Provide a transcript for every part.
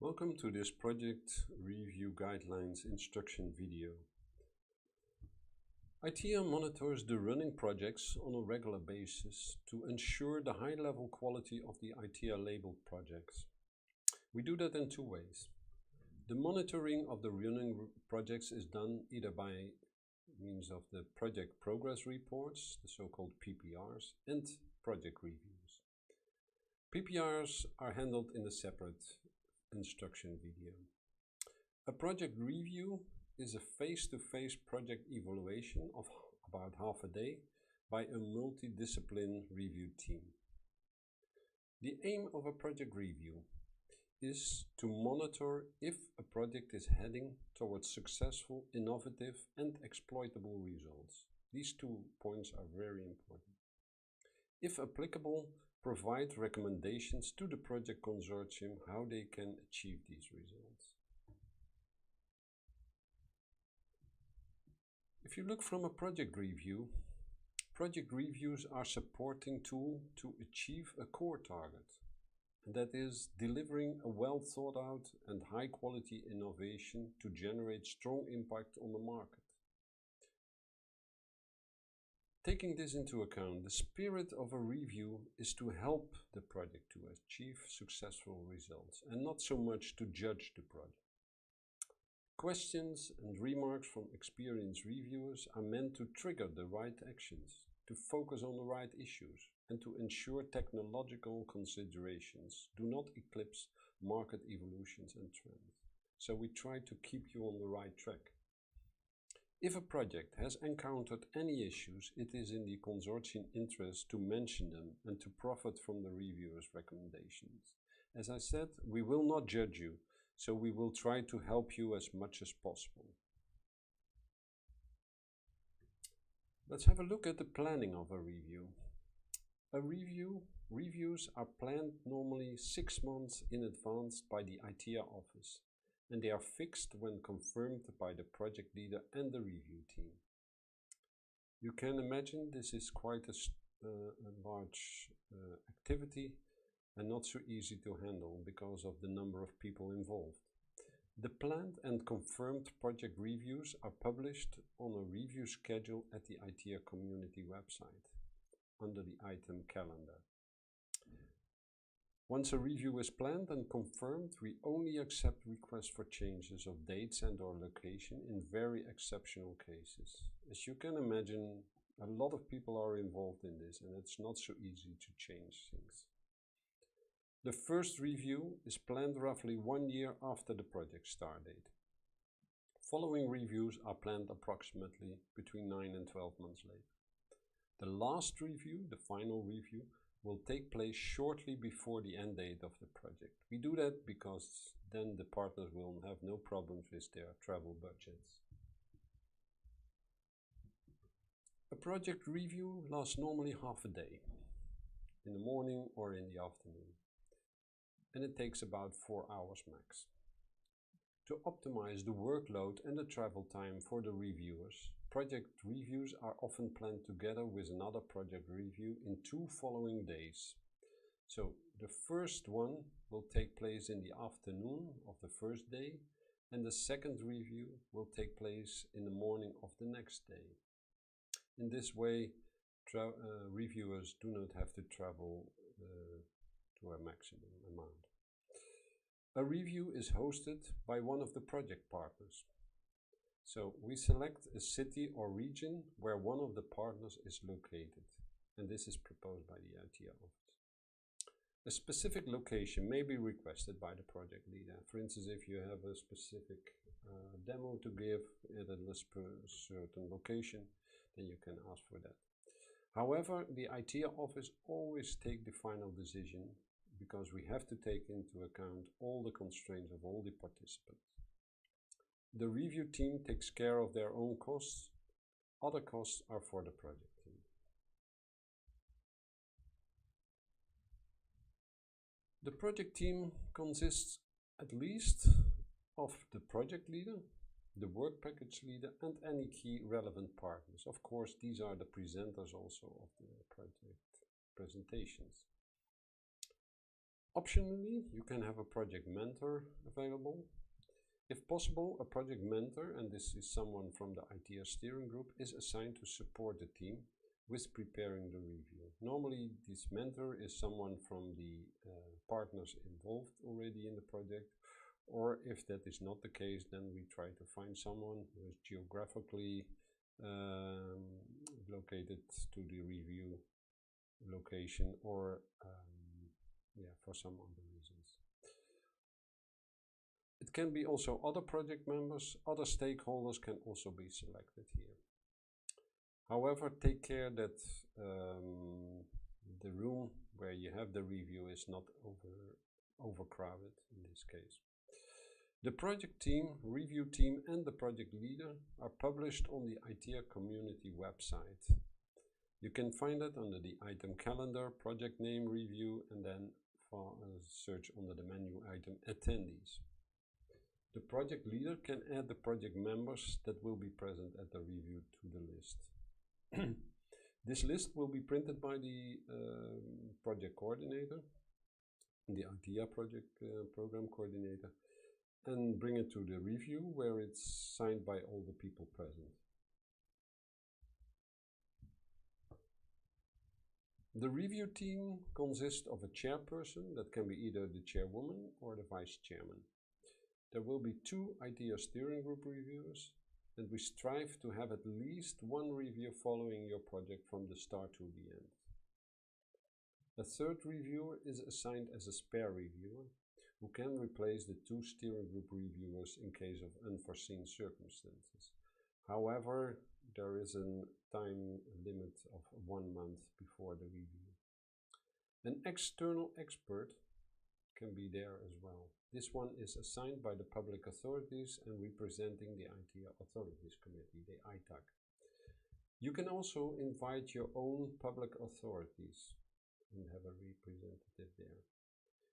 Welcome to this project review guidelines instruction video. ITEA monitors the running projects on a regular basis to ensure the high-level quality of the ITEA labeled projects. We do that in two ways. The monitoring of the running projects is done either by means of the project progress reports, the so-called PPRs, and project reviews. PPRs are handled in a separate instruction video. A project review is a face-to-face project evaluation of about half a day by a multidiscipline review team. The aim of a project review is to monitor if a project is heading towards successful, innovative and exploitable results. These 2 points are very important. If applicable, provide recommendations to the project consortium how they can achieve these results. If you look from a project review, project reviews are a supporting tool to achieve a core target, and that is delivering a well thought out and high quality innovation to generate strong impact on the market. Taking this into account, the spirit of a review is to help the project to achieve successful results and not so much to judge the project. Questions and remarks from experienced reviewers are meant to trigger the right actions, to focus on the right issues, and to ensure technological considerations do not eclipse market evolutions and trends. So we try to keep you on the right track. If a project has encountered any issues, it is in the consortium interest to mention them and to profit from the reviewer's recommendations. As I said, we will not judge you, so we will try to help you as much as possible. Let's have a look at the planning of a review. Reviews are planned normally 6 months in advance by the ITEA office, and they are fixed when confirmed by the project leader and the review team. You can imagine this is quite a large activity and not so easy to handle because of the number of people involved. The planned and confirmed project reviews are published on a review schedule at the ITEA community website under the item calendar. Once a review is planned and confirmed, we only accept requests for changes of dates and or location in very exceptional cases. As you can imagine, a lot of people are involved in this and it's not so easy to change things. The first review is planned roughly 1 year after the project start date. Following reviews are planned approximately between 9 and 12 months later. The last review, the final review, will take place shortly before the end date of the project. We do that because then the partners will have no problems with their travel budgets. A project review lasts normally half a day, in the morning or in the afternoon, and it takes about 4 hours max. To optimize the workload and the travel time for the reviewers, project reviews are often planned together with another project review in 2 following days. So the first one will take place in the afternoon of the first day, and the second review will take place in the morning of the next day. In this way, reviewers do not have to travel to a maximum amount. A review is hosted by one of the project partners. So we select a city or region where one of the partners is located, and this is proposed by the ITEA office. A specific location may be requested by the project leader. For instance, if you have a specific demo to give at a certain location, then you can ask for that. However, the ITEA office always takes the final decision because we have to take into account all the constraints of all the participants. The review team takes care of their own costs. Other costs are for the project team. The project team consists at least of the project leader, the work package leader, and any key relevant partners. Of course, these are the presenters also of the project presentations. Optionally, you can have a project mentor available. If possible, a project mentor, and this is someone from the ITEA steering group, is assigned to support the team with preparing the review. Normally, this mentor is someone from the partners involved already in the project, or if that is not the case, then we try to find someone who is geographically located to the review location, or for some other reasons. It can be also other project members, other stakeholders can also be selected here. However, take care that the room where you have the review is not overcrowded in this case. The project team, review team and the project leader are published on the ITEA community website. You can find it under the item calendar, project name review, and then for search under the menu item attendees. The project leader can add the project members that will be present at the review to the list. This list will be printed by the project coordinator, the ITEA project program coordinator, and bring it to the review where it's signed by all the people present. The review team consists of a chairperson, that can be either the chairwoman or the vice chairman. There will be 2 ITEA steering group reviewers, and we strive to have at least 1 review following your project from the start to the end. A 3rd reviewer is assigned as a spare reviewer, who can replace the 2 steering group reviewers in case of unforeseen circumstances. However, there is a time limit of 1 month before the review. An external expert can be there as well. This one is assigned by the public authorities and representing the ITEA Authorities Committee, the ITAC. You can also invite your own public authorities and have a representative there.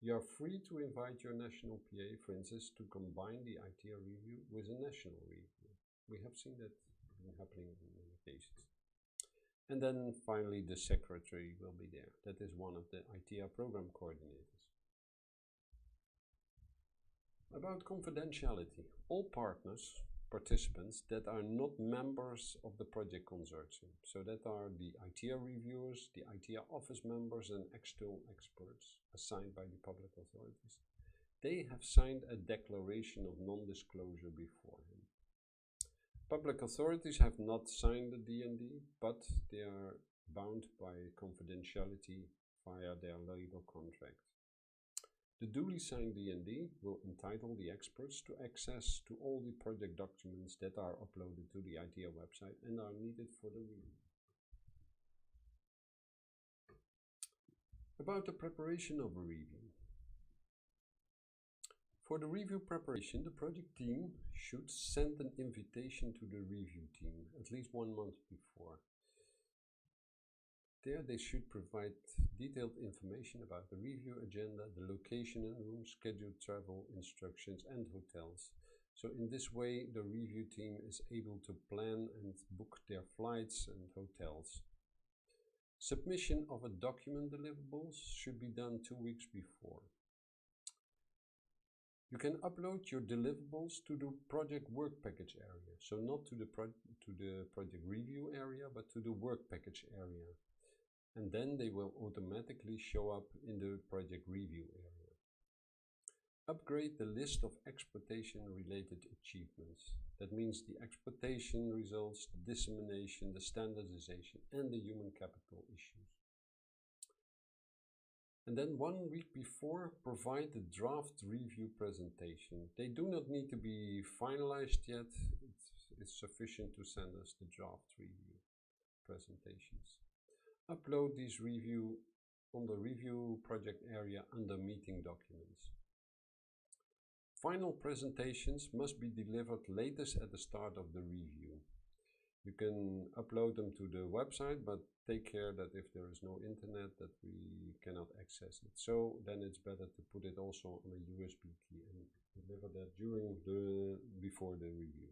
You are free to invite your national PA, for instance, to combine the ITEA review with a national review. We have seen that happening in many cases. And then finally the secretary will be there. That is one of the ITEA program coordinators. About confidentiality. All participants that are not members of the project consortium, so that are the ITEA reviewers, the ITEA office members and external experts assigned by the public authorities, they have signed a declaration of non-disclosure beforehand. Public authorities have not signed the D&D, but they are bound by confidentiality via their legal contract. The duly signed D&D will entitle the experts to access to all the project documents that are uploaded to the ITEA website and are needed for the review. About the preparation of a review. For the review preparation, the project team should send an invitation to the review team at least 1 month before. There they should provide detailed information about the review agenda, the location and room, scheduled travel instructions and hotels. So in this way the review team is able to plan and book their flights and hotels. Submission of a document deliverables should be done 2 weeks before. You can upload your deliverables to the project work package area. So not to the project review area, but to the work package area. And then they will automatically show up in the project review area. Upgrade the list of exploitation related achievements. That means the exploitation results, the dissemination, the standardization and the human capital issues. And then 1 week before, provide the draft review presentation. They do not need to be finalized yet. It's sufficient to send us the draft review presentations. Upload these review on the review project area under meeting documents. Final presentations must be delivered latest at the start of the review. You can upload them to the website, but take care that if there is no internet that we cannot access it. So then it's better to put it also on a USB key and deliver that before the review.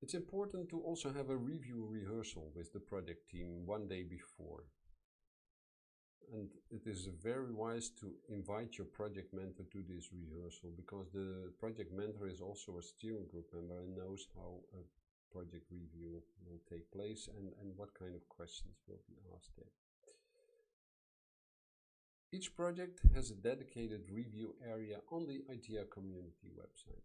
It's important to also have a review rehearsal with the project team 1 day before. And it is very wise to invite your project mentor to this rehearsal, because the project mentor is also a steering group member and knows how a project review will take place and what kind of questions will be asked there. Each project has a dedicated review area on the ITEA community website.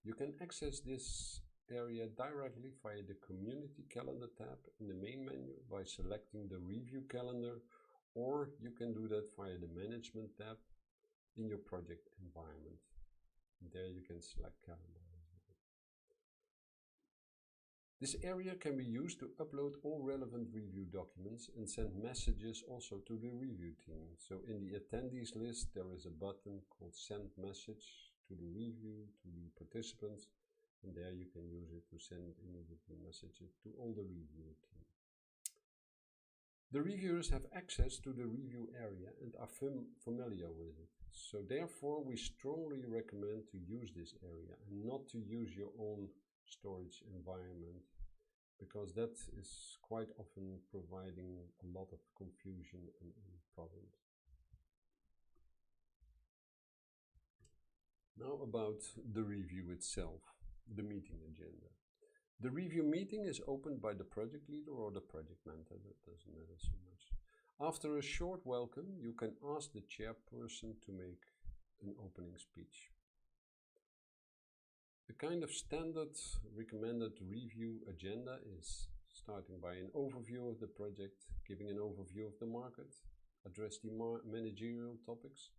You can access this area directly via the Community Calendar tab in the main menu by selecting the Review Calendar, or you can do that via the Management tab in your project environment. There you can select Calendar as well. This area can be used to upload all relevant review documents and send messages also to the review team. So in the attendees list there is a button called Send Message to the review, to the participants, and there you can use it to send immediately messages to all the review team. The reviewers have access to the review area and are familiar with it. So therefore we strongly recommend to use this area and not to use your own storage environment, because that is quite often providing a lot of confusion and problems. Now about the review itself, the meeting agenda. The review meeting is opened by the project leader or the project mentor, that doesn't matter so much. After a short welcome, you can ask the chairperson to make an opening speech. The kind of standard recommended review agenda is starting by an overview of the project, giving an overview of the market, address the managerial topics,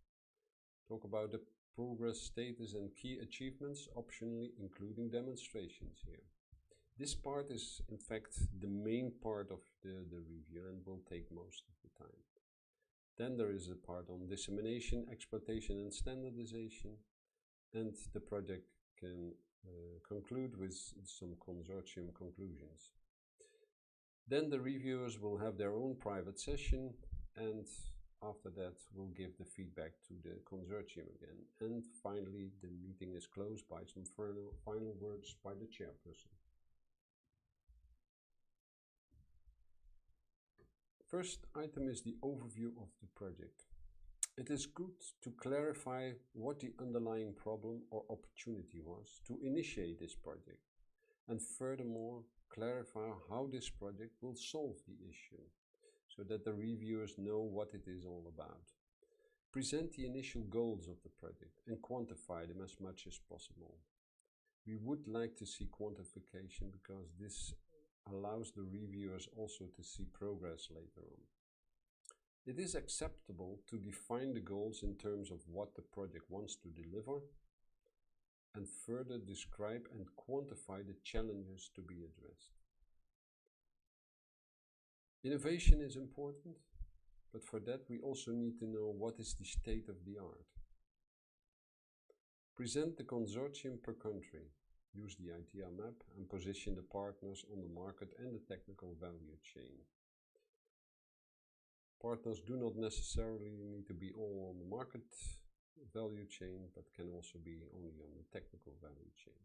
talk about the progress status and key achievements, optionally including demonstrations here. This part is in fact the main part of the review and will take most of the time. Then there is a part on dissemination, exploitation and standardization, and the project can conclude with some consortium conclusions. Then the reviewers will have their own private session, and after that we'll give the feedback to the consortium again. And finally the meeting is closed by some final words by the chairperson. First item is the overview of the project. It is good to clarify what the underlying problem or opportunity was to initiate this project, and furthermore clarify how this project will solve the issue, so that the reviewers know what it is all about. Present the initial goals of the project and quantify them as much as possible. We would like to see quantification because this allows the reviewers also to see progress later on. It is acceptable to define the goals in terms of what the project wants to deliver, and further describe and quantify the challenges to be addressed. Innovation is important, but for that we also need to know what is the state of the art. Present the consortium per country. Use the ITEA map and position the partners on the market and the technical value chain. Partners do not necessarily need to be all on the market value chain, but can also be only on the technical value chain.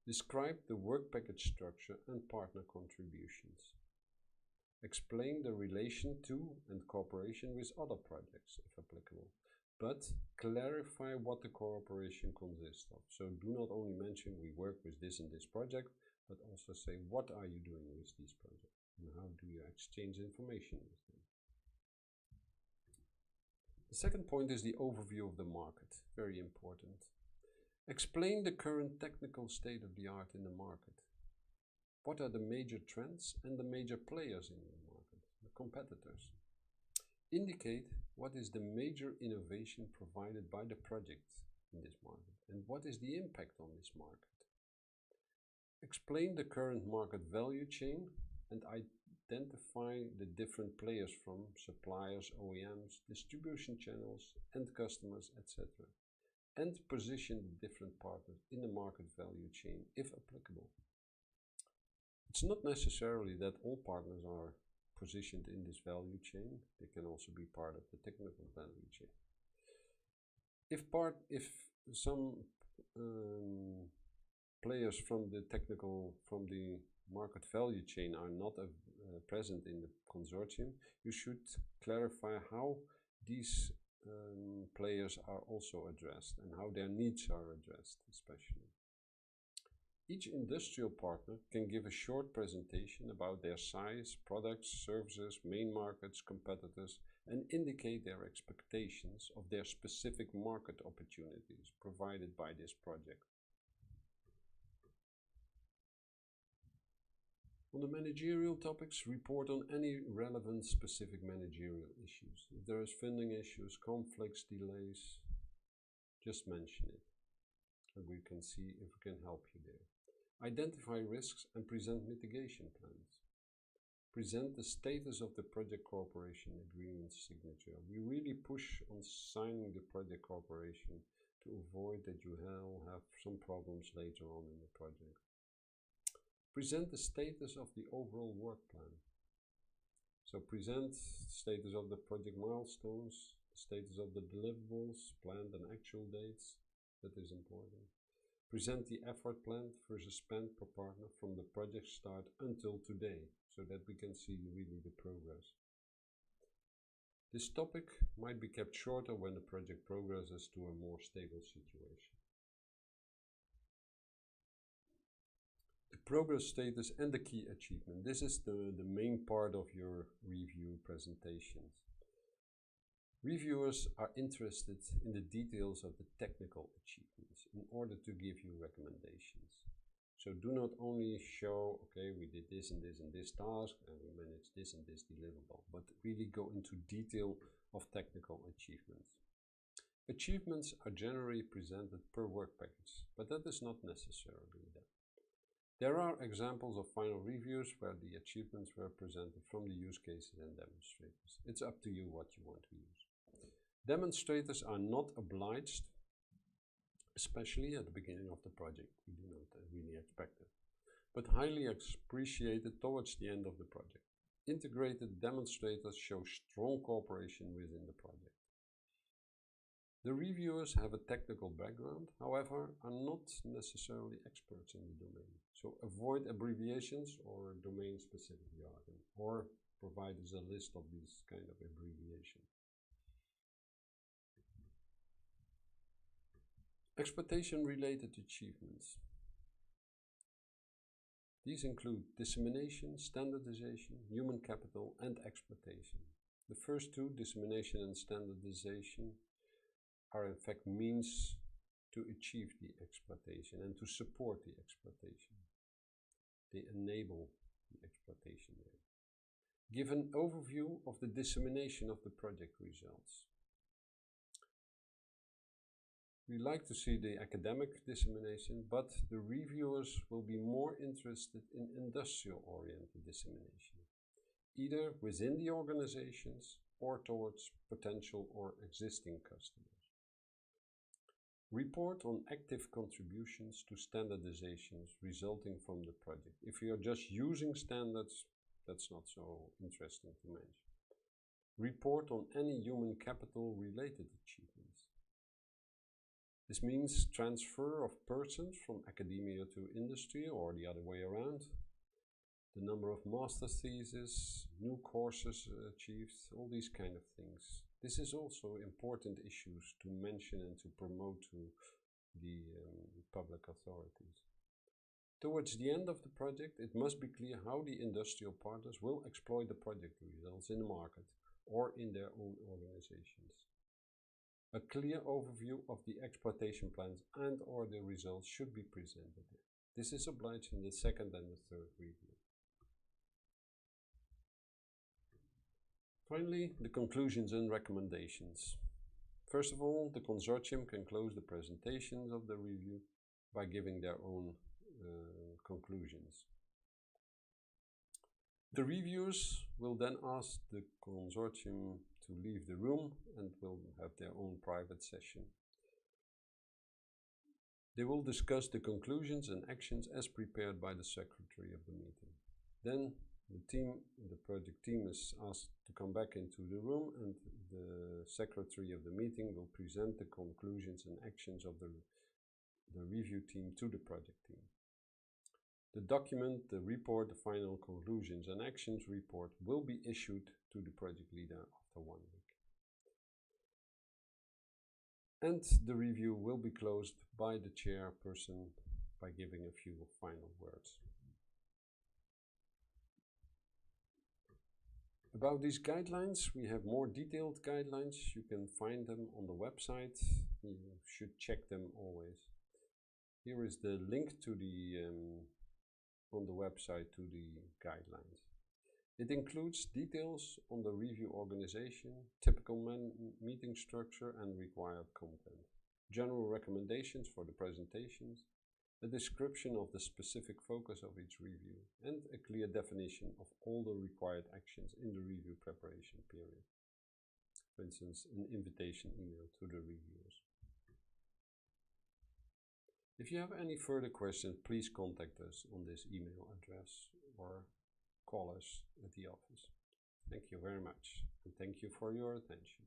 Describe the work package structure and partner contributions. Explain the relation to and cooperation with other projects, if applicable, but clarify what the cooperation consists of. So do not only mention we work with this and this project, but also say what are you doing with these projects and how do you exchange information with them. The second point is the overview of the market, very important. Explain the current technical state of the art in the market. What are the major trends and the major players in the market, the competitors? Indicate what is the major innovation provided by the project in this market and what is the impact on this market. Explain the current market value chain and identify the different players from suppliers, OEMs, distribution channels, end customers, etc. And position the different partners in the market value chain if applicable. It's not necessarily that all partners are positioned in this value chain. They can also be part of the technical value chain. If some players from the market value chain are not present in the consortium, you should clarify how these players are also addressed and how their needs are addressed especially. Each industrial partner can give a short presentation about their size, products, services, main markets, competitors, and indicate their expectations of their specific market opportunities provided by this project. On the managerial topics, report on any relevant specific managerial issues. If there is funding issues, conflicts, delays, just mention it, and we can see if we can help you there. Identify risks and present mitigation plans. Present the status of the project cooperation agreement signature. We really push on signing the project cooperation to avoid that you have some problems later on in the project. Present the status of the overall work plan. So present status of the project milestones, status of the deliverables, planned and actual dates. That is important. Present the effort planned versus spent per partner from the project start until today, so that we can see really the progress. This topic might be kept shorter when the project progresses to a more stable situation. The progress status and the key achievement. This is the main part of your review presentations. Reviewers are interested in the details of the technical achievements in order to give you recommendations. So do not only show, okay, we did this and this and this task and we managed this and this deliverable, but really go into detail of technical achievements. Achievements are generally presented per work package, but that is not necessarily that. There are examples of final reviews where the achievements were presented from the use cases and demonstrators. It's up to you what you want to use. Demonstrators are not obliged, especially at the beginning of the project. We do not really expect it, but highly appreciated towards the end of the project. Integrated demonstrators show strong cooperation within the project. The reviewers have a technical background, however, are not necessarily experts in the domain. So avoid abbreviations or domain-specific jargon, or provide us a list of these kind of abbreviations. Exploitation-related achievements. These include dissemination, standardization, human capital, and exploitation. The first two, dissemination and standardization, are in fact means to achieve the exploitation and to support the exploitation. They enable the exploitation rate. Give an overview of the dissemination of the project results. We like to see the academic dissemination, but the reviewers will be more interested in industrial-oriented dissemination, either within the organizations or towards potential or existing customers. Report on active contributions to standardizations resulting from the project. If you are just using standards, that's not so interesting to mention. Report on any human capital related achievements. This means transfer of persons from academia to industry or the other way around. The number of master theses, new courses achieved, all these kind of things. This is also important issues to mention and to promote to the public authorities. Towards the end of the project, it must be clear how the industrial partners will exploit the project results in the market or in their own organizations. A clear overview of the exploitation plans and or the results should be presented. This is obliged in the second and the third review. Finally, the conclusions and recommendations. First of all, the consortium can close the presentations of the review by giving their own conclusions. The reviewers will then ask the consortium to leave the room and will have their own private session. They will discuss the conclusions and actions as prepared by the secretary of the meeting. Then the project team is asked to come back into the room, and the secretary of the meeting will present the conclusions and actions of the review team to the project team. The document, the report, the final conclusions and actions report will be issued to the project leader after 1 week. And the review will be closed by the chairperson by giving a few final words. About these guidelines, we have more detailed guidelines. You can find them on the website. You should check them always. Here is the link to the on the website to the guidelines. It includes details on the review organization, typical meeting structure and required content, general recommendations for the presentations, a description of the specific focus of each review, and a clear definition of all the required actions in the review preparation period. For instance, an invitation email to the reviewers. If you have any further questions, please contact us on this email address or call us at the office. Thank you very much, and thank you for your attention.